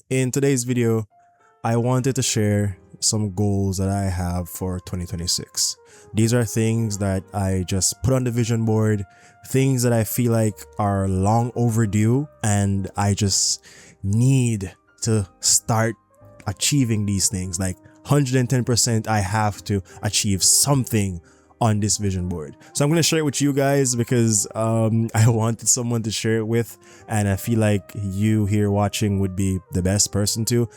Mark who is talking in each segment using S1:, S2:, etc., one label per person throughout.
S1: In today's video, I wanted to share some goals that I have for 2026. These are things that I just put on the vision board, things that I feel like are long overdue, and I just need to start achieving these things. Like 110%, I have to achieve something on this vision board. So I'm going to share it with you guys because I wanted someone to share it with, and I feel like you here watching would be the best person to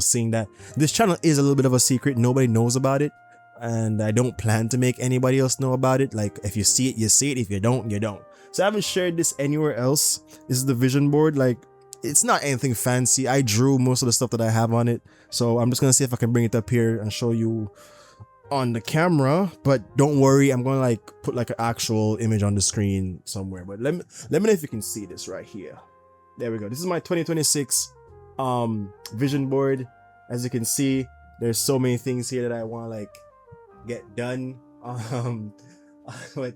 S1: seeing that this channel is a little bit of a secret. Nobody knows about it, and I don't plan to make anybody else know about it. Like, if you see it, you see it. If you don't, you don't. So I haven't shared this anywhere else. This is the vision board. Like, it's not anything fancy. I drew most of the stuff that I have on it, so I'm just gonna see if I can bring it up here and show you on the camera. But don't worry, I'm gonna like put like an actual image on the screen somewhere. But let me know if you can see this right here. There we go. This is my 2026 vision board. As you can see, there's so many things here that I want to like get done. But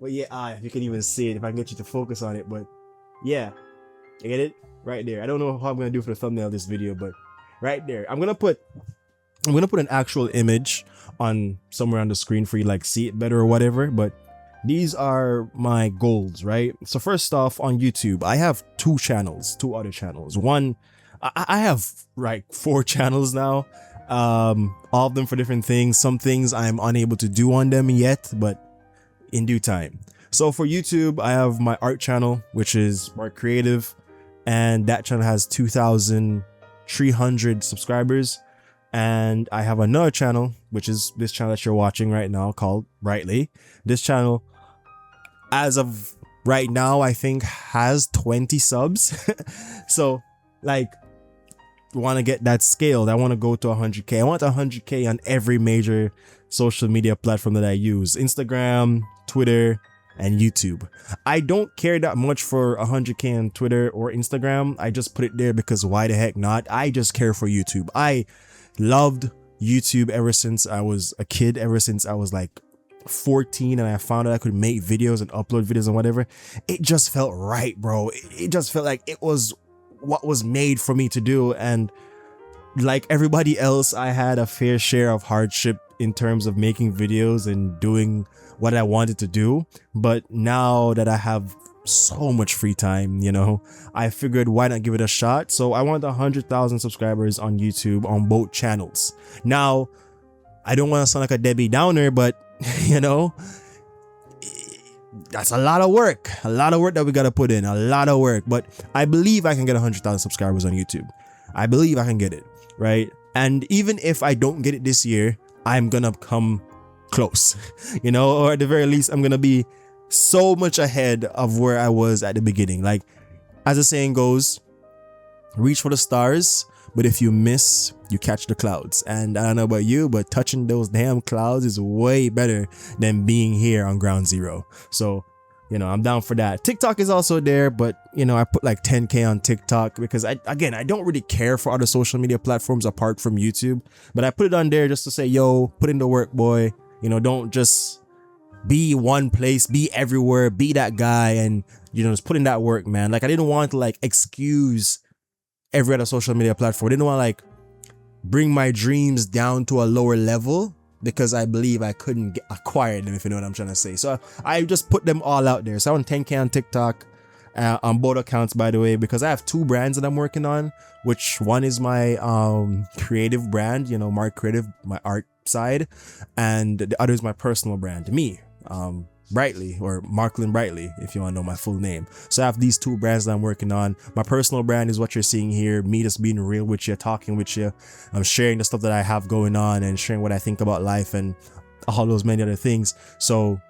S1: yeah, if you can even see it, if I can get you to focus on it. But yeah, you get it right there. I don't know how I'm gonna do for the thumbnail of this video, but right there, I'm gonna put an actual image on somewhere on the screen for you like see it better or whatever. But these are my goals, right? So first off, on YouTube, I have two other channels. One, I have like 4 channels now, all of them for different things. Some things I'm unable to do on them yet, but in due time. So for YouTube, I have my art channel, which is Mark Creative, and that channel has 2,300 subscribers. And I have another channel, which is this channel that you're watching right now, called Brightly. This channel, as of right now, I think has 20 subs. So like, want to get that scaled. I want to go to 100k. I want 100k on every major social media platform that I use: Instagram, Twitter, and YouTube. I don't care that much for 100k on Twitter or Instagram. I just put it there because why the heck not? I just care for YouTube. I loved YouTube ever since I was a kid, ever since I was like 14 and I found out I could make videos and upload videos and whatever. It just felt right, bro. It just felt like it was what was made for me to do. And like everybody else, I had a fair share of hardship in terms of making videos and doing what I wanted to do. But now that I have so much free time, I figured why not give it a shot. So I want 100,000 subscribers on YouTube on both channels. Now, I don't want to sound like a Debbie Downer, but that's a lot of work that we got to put in, a lot of work. But I believe I can get 100,000 subscribers on YouTube. I believe I can get it, right? And even if I don't get it this year, I'm gonna come close, or at the very least, I'm gonna be so much ahead of where I was at the beginning. Like, as the saying goes, reach for the stars, but if you miss, you catch the clouds. And I don't know about you, but touching those damn clouds is way better than being here on ground zero. So, I'm down for that. TikTok is also there, but I put like 10k on TikTok because I don't really care for other social media platforms apart from YouTube, but I put it on there just to say, yo, put in the work, boy. Don't just be one place, be everywhere, be that guy, and just put in that work, man. Like, I didn't want to like excuse every other social media platform. I didn't want to like bring my dreams down to a lower level because I believe I couldn't acquire them, if you know what I'm trying to say. So I just put them all out there. So I want 10k on TikTok, on both accounts, by the way, because I have 2 brands that I'm working on, which one is my creative brand, Mark Creative, my art side, and the other is my personal brand, me, Brightly, or Marklin Brightly, if you want to know my full name. So I have these 2 brands that I'm working on. My personal brand is what you're seeing here, me just being real with you, talking with you. I'm sharing the stuff that I have going on and sharing what I think about life and all those many other things. So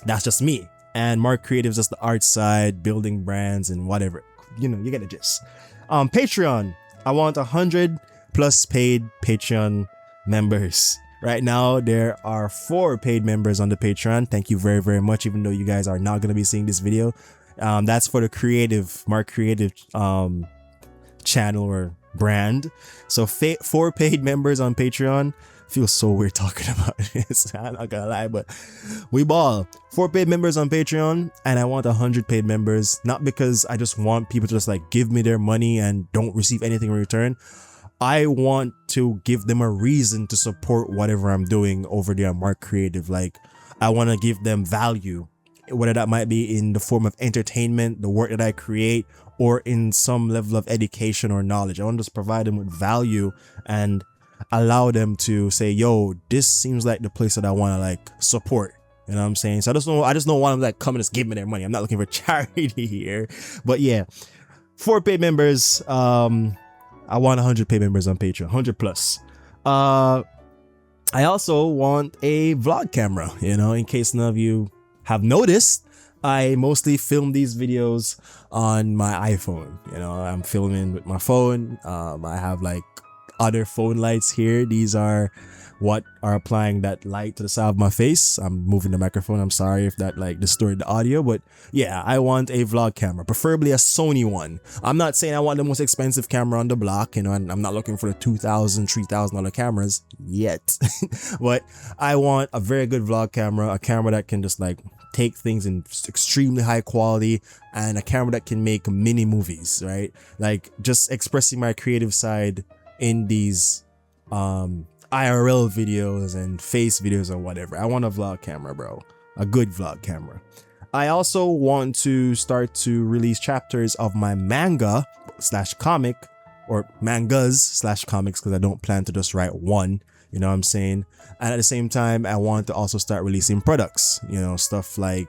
S1: that's just me. And Mark Creative is just the art side, building brands and whatever. You get the gist. Patreon, I want 100 plus paid Patreon members. Right now, there are 4 paid members on the Patreon. Thank you very, very much, even though you guys are not going to be seeing this video. That's for the Mark Creative channel or brand. So 4 paid members on Patreon. Feels so weird talking about this. I'm not gonna lie, but we ball. 4 paid members on Patreon, and I want 100 paid members. Not because I just want people to just like give me their money and don't receive anything in return. I want to give them a reason to support whatever I'm doing over there on Mark Creative. Like, I want to give them value, whether that might be in the form of entertainment, the work that I create, or in some level of education or knowledge. I want to just provide them with value and allow them to say, yo, this seems like the place that I want to like support. You know what I'm saying? So I just don't want them like come and just give me their money. I'm not looking for charity here. But yeah, 4 paid members. I want 100 paid members on Patreon, 100 plus. I also want a vlog camera, you know, in case none of you have noticed. I mostly film these videos on my iPhone. You know, I'm filming with my phone. I have like other phone lights here. These are what are applying that light to the side of my face. I'm moving the microphone. I'm sorry if that like distorted the audio, but yeah, I want a vlog camera, preferably a Sony one. I'm not saying I want the most expensive camera on the block, you know, and I'm not looking for the $2,000, $3,000 cameras yet, but I want a very good vlog camera, a camera that can just like take things in extremely high quality, and a camera that can make mini movies, right? Like just expressing my creative side in these IRL videos and face videos or whatever. I want a vlog camera, bro. A good vlog camera. I also want to start to release chapters of my manga slash comic, or mangas slash comics, because I don't plan to just write one, you know what I'm saying? And at the same time, I want to also start releasing products, you know, stuff like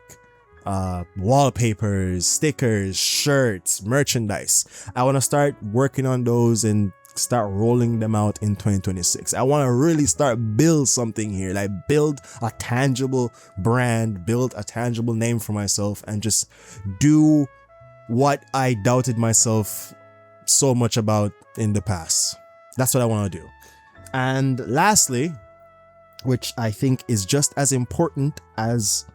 S1: wallpapers, stickers, shirts, merchandise. I want to start working on those and start rolling them out in 2026. I want to really start build something here, like build a tangible brand, build a tangible name for myself, and just do what I doubted myself so much about in the past. That's what I want to do. And lastly, which I think is just as important as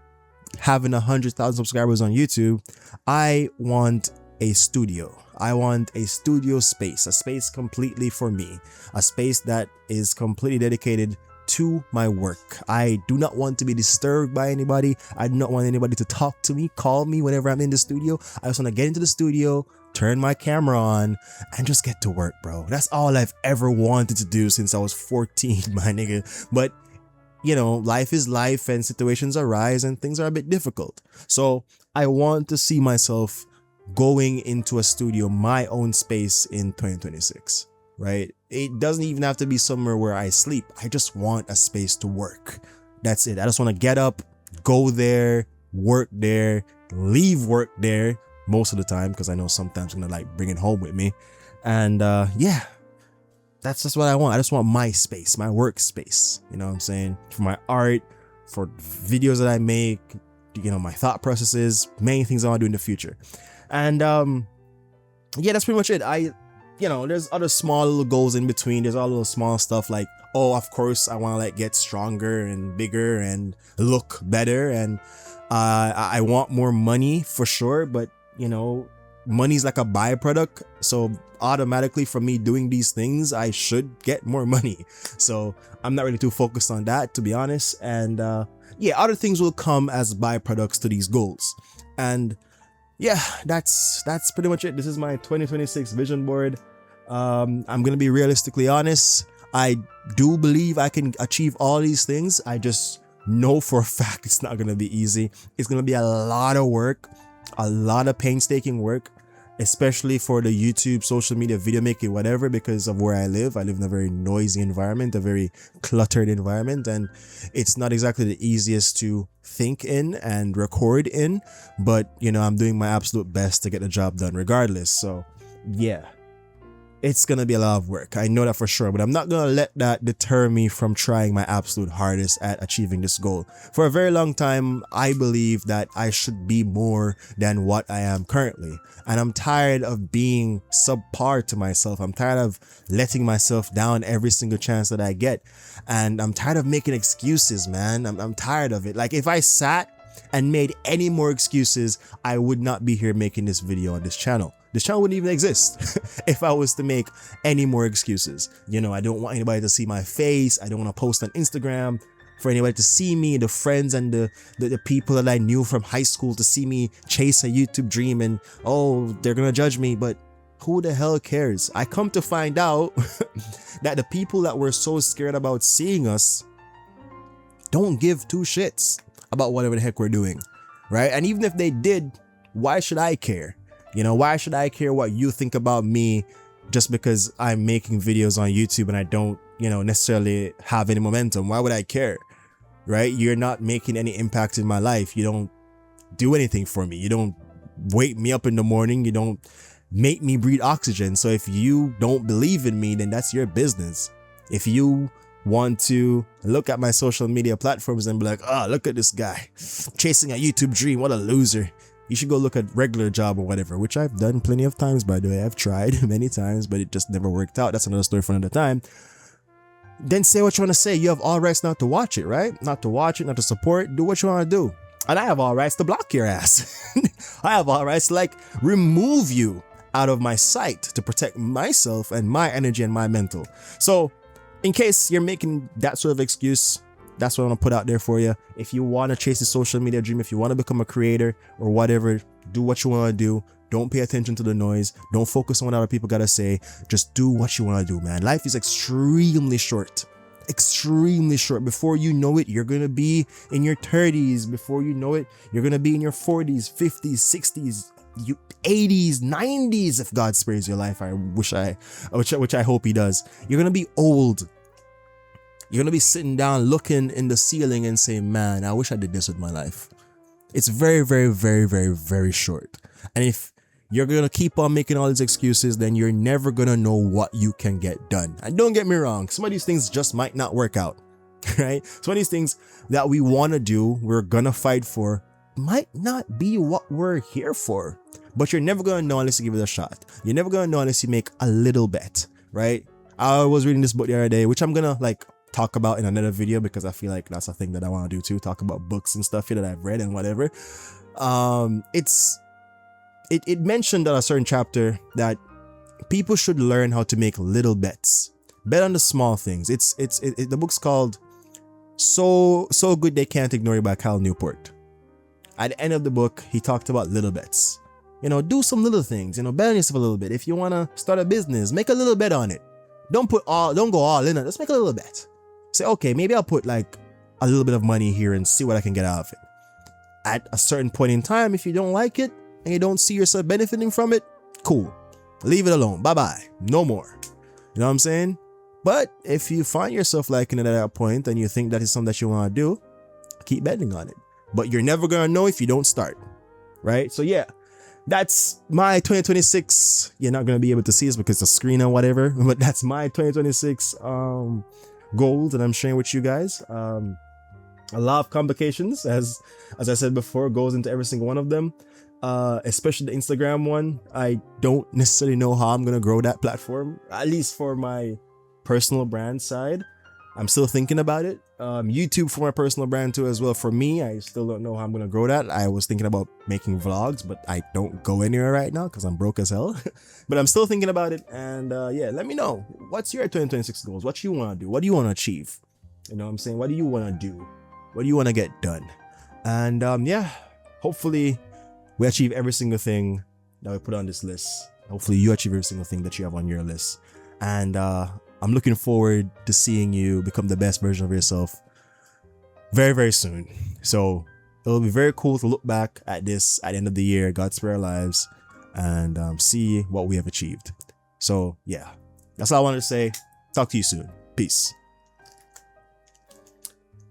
S1: having 100,000 subscribers on YouTube, I want a studio. I want a studio space, a space completely for me, a space that is completely dedicated to my work. I do not want to be disturbed by anybody. I do not want anybody to talk to me, call me whenever I'm in the studio. I just want to get into the studio, turn my camera on, and just get to work, bro. That's all I've ever wanted to do since I was 14, my nigga. But you know, life is life and situations arise and things are a bit difficult. So I want to see myself going into a studio, my own space in 2026, right? It doesn't even have to be somewhere where I sleep. I just want a space to work. That's it. I just want to get up, go there, work there, leave work there most of the time, because I know sometimes I'm gonna like bring it home with me. And yeah, that's just what I want. I just want my space, my workspace, you know what I'm saying? For my art, for videos that I make, you know, my thought processes, many things I want to do in the future. And yeah, that's pretty much it. You know, there's other small little goals in between. There's all little small stuff like, oh, of course, I want to like get stronger and bigger and look better. And I want more money for sure. But, you know, money's like a byproduct. So automatically from me doing these things, I should get more money. So I'm not really too focused on that, to be honest. And yeah, other things will come as byproducts to these goals. And yeah, that's pretty much it. This is my 2026 vision board. I'm gonna be realistically honest. I do believe I can achieve all these things. I just know for a fact it's not gonna be easy. It's gonna be a lot of work, a lot of painstaking work, especially for the YouTube, social media, video making, whatever, because of where I live. I live in a very noisy environment, a very cluttered environment, and it's not exactly the easiest to think in and record in, but you know, I'm doing my absolute best to get the job done regardless. So yeah, it's gonna be a lot of work. I know that for sure, but I'm not gonna let that deter me from trying my absolute hardest at achieving this goal. For a very long time, I believe that I should be more than what I am currently. And I'm tired of being subpar to myself. I'm tired of letting myself down every single chance that I get. And I'm tired of making excuses, man. I'm tired of it. Like if I sat and made any more excuses, I would not be here making this video on this channel. This channel wouldn't even exist if I was to make any more excuses. You know, I don't want anybody to see my face. I don't want to post on Instagram for anybody to see me, the friends and the people that I knew from high school to see me chase a YouTube dream, and oh, they're gonna judge me, but who the hell cares? I come to find out that the people that were so scared about seeing us don't give two shits about whatever the heck we're doing, right? And even if they did, why should I care? You know, why should I care what you think about me just because I'm making videos on YouTube and I don't, you know, necessarily have any momentum? Why would I care? Right? You're not making any impact in my life. You don't do anything for me. You don't wake me up in the morning. You don't make me breathe oxygen. So if you don't believe in me, then that's your business. If you want to look at my social media platforms and be like, oh, look at this guy chasing a YouTube dream, what a loser, you should go look at regular job or whatever, which I've done plenty of times, by the way. I've tried many times, but it just never worked out. That's another story for another time. Then say what you want to say. You have all rights not to watch it, right? Not to watch it, not to support. Do what you want to do. And I have all rights to block your ass. I have all rights to like remove you out of my sight to protect myself and my energy and my mental. So in case you're making that sort of excuse, that's what I'm gonna put out there for you. If you want to chase the social media dream, if you want to become a creator or whatever, do what you want to do. Don't pay attention to the noise. Don't focus on what other people gotta say. Just do what you want to do, man. Life is extremely short. Extremely short. Before you know it, you're gonna be in your 30s. Before you know it, you're gonna be in your 40s, 50s, 60s, 80s, 90s if God spares your life. Which I hope he does. You're gonna be old. You're gonna be sitting down looking in the ceiling and saying, man, I wish I did this with my life. It's very, very, very, very, very short. And if you're gonna keep on making all these excuses, then you're never gonna know what you can get done. And don't get me wrong, some of these things just might not work out, right? Some of these things that we wanna do, we're gonna fight for, might not be what we're here for. But you're never gonna know unless you give it a shot. You're never gonna know unless you make a little bet, right? I was reading this book the other day, which I'm gonna like talk about in another video because I feel like that's a thing that I want to do too, talk about books and stuff here that I've read and whatever. It mentioned on a certain chapter that people should learn how to make little bets. Bet on the small things. The book's called So Good They Can't Ignore You by Cal Newport. At the end of the book, he talked about little bets. You know, do some little things, you know, bet on yourself a little bit. If you want to start a business, make a little bet on it. Don't go all in on it. Let's make a little bet. Say, okay, maybe I'll put like a little bit of money here and see what I can get out of it. At a certain point in time, if you don't like it and you don't see yourself benefiting from it, cool. Leave it alone. Bye-bye. No more. You know what I'm saying? But if you find yourself liking it at that point and you think that is something that you want to do, keep betting on it. But you're never going to know if you don't start. Right? So yeah, that's my 2026. You're not going to be able to see this because it's a screen or whatever, but that's my 2026 goals that I'm sharing with you guys. A lot of complications, as I said before, goes into every single one of them, especially the Instagram one. I don't necessarily know how I'm gonna grow that platform, at least for my personal brand side. I'm still thinking about it. YouTube for my personal brand too as well. For me, I still don't know how I'm gonna grow that. I was thinking about making vlogs, but I don't go anywhere right now because I'm broke as hell. But I'm still thinking about it. And yeah, let me know, what's your 2026 goals? What you want to do? What do you want to achieve? You know what I'm saying? What do you want to do? What do you want to get done? And yeah, hopefully we achieve every single thing that we put on this list. Hopefully you achieve every single thing that you have on your list. And I'm looking forward to seeing you become the best version of yourself very, very soon. So it'll be very cool to look back at this at the end of the year, God spare our lives, and see what we have achieved. So yeah, that's all I wanted to say. Talk to you soon. Peace.